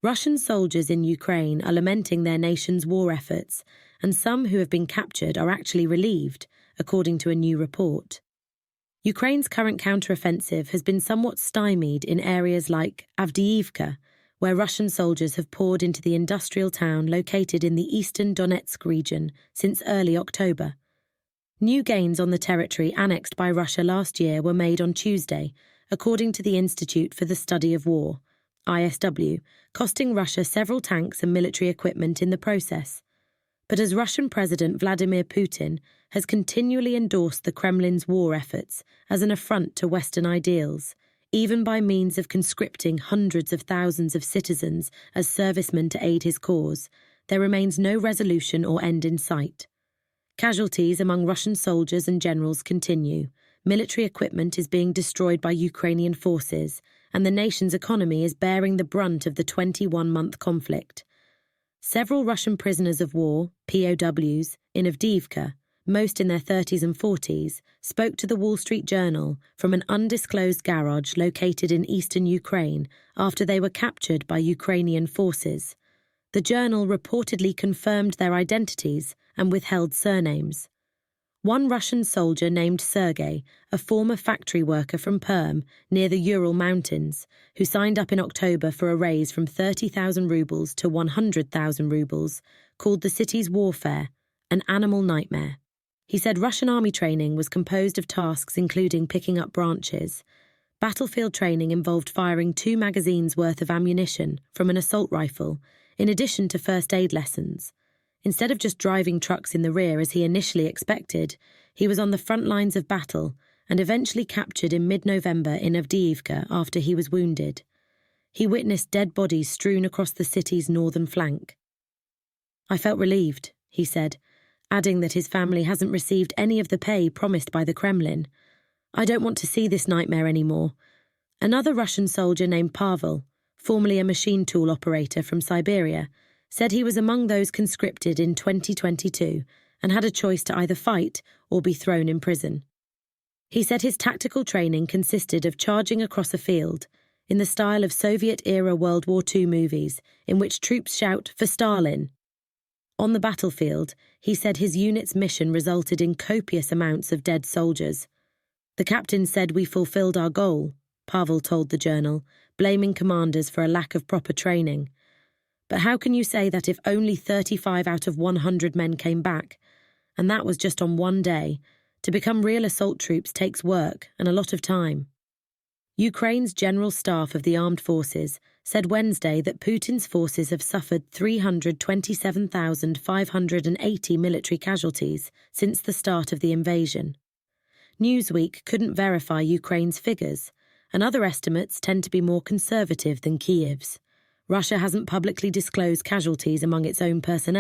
Russian soldiers in Ukraine are lamenting their nation's war efforts, and some who have been captured are actually relieved, according to a new report. Ukraine's current counteroffensive has been somewhat stymied in areas like Avdiivka, where Russian soldiers have poured into the industrial town located in the eastern Donetsk region since early October. New gains on the territory annexed by Russia last year were made on Tuesday, according to the Institute for the Study of War, ISW, costing Russia several tanks and military equipment in the process. But as Russian President Vladimir Putin has continually endorsed the Kremlin's war efforts as an affront to Western ideals, even by means of conscripting hundreds of thousands of citizens as servicemen to aid his cause, there remains no resolution or end in sight. Casualties among Russian soldiers and generals continue. Military equipment is being destroyed by Ukrainian forces, and the nation's economy is bearing the brunt of the 21-month conflict. Several Russian prisoners of war, POWs, in Avdiivka, most in their 30s and 40s, spoke to the Wall Street Journal from an undisclosed garage located in eastern Ukraine after they were captured by Ukrainian forces. The journal reportedly confirmed their identities and withheld surnames. One Russian soldier named Sergei, a former factory worker from Perm near the Ural Mountains, who signed up in October for a raise from 30,000 rubles to 100,000 rubles, called the city's warfare an animal nightmare. He said Russian army training was composed of tasks including picking up branches. Battlefield training involved firing 2 magazines worth of ammunition from an assault rifle, in addition to first aid lessons. Instead of just driving trucks in the rear as he initially expected, he was on the front lines of battle and eventually captured in mid-November in Avdiivka after he was wounded. He witnessed dead bodies strewn across the city's northern flank. "I felt relieved," he said, adding that his family hasn't received any of the pay promised by the Kremlin. "I don't want to see this nightmare anymore." Another Russian soldier named Pavel, formerly a machine tool operator from Siberia, said he was among those conscripted in 2022 and had a choice to either fight or be thrown in prison. He said his tactical training consisted of charging across a field, in the style of Soviet-era World War II movies, in which troops shout, "For Stalin!" On the battlefield, he said his unit's mission resulted in copious amounts of dead soldiers. "The captain said we fulfilled our goal," Pavel told the journal, blaming commanders for a lack of proper training. But how can you say that if only 35 out of 100 men came back? And that was just on one day. To become real assault troops takes work and a lot of time. Ukraine's General Staff of the Armed Forces said Wednesday that Putin's forces have suffered 327,580 military casualties since the start of the invasion. Newsweek couldn't verify Ukraine's figures, and other estimates tend to be more conservative than Kyiv's. Russia hasn't publicly disclosed casualties among its own personnel.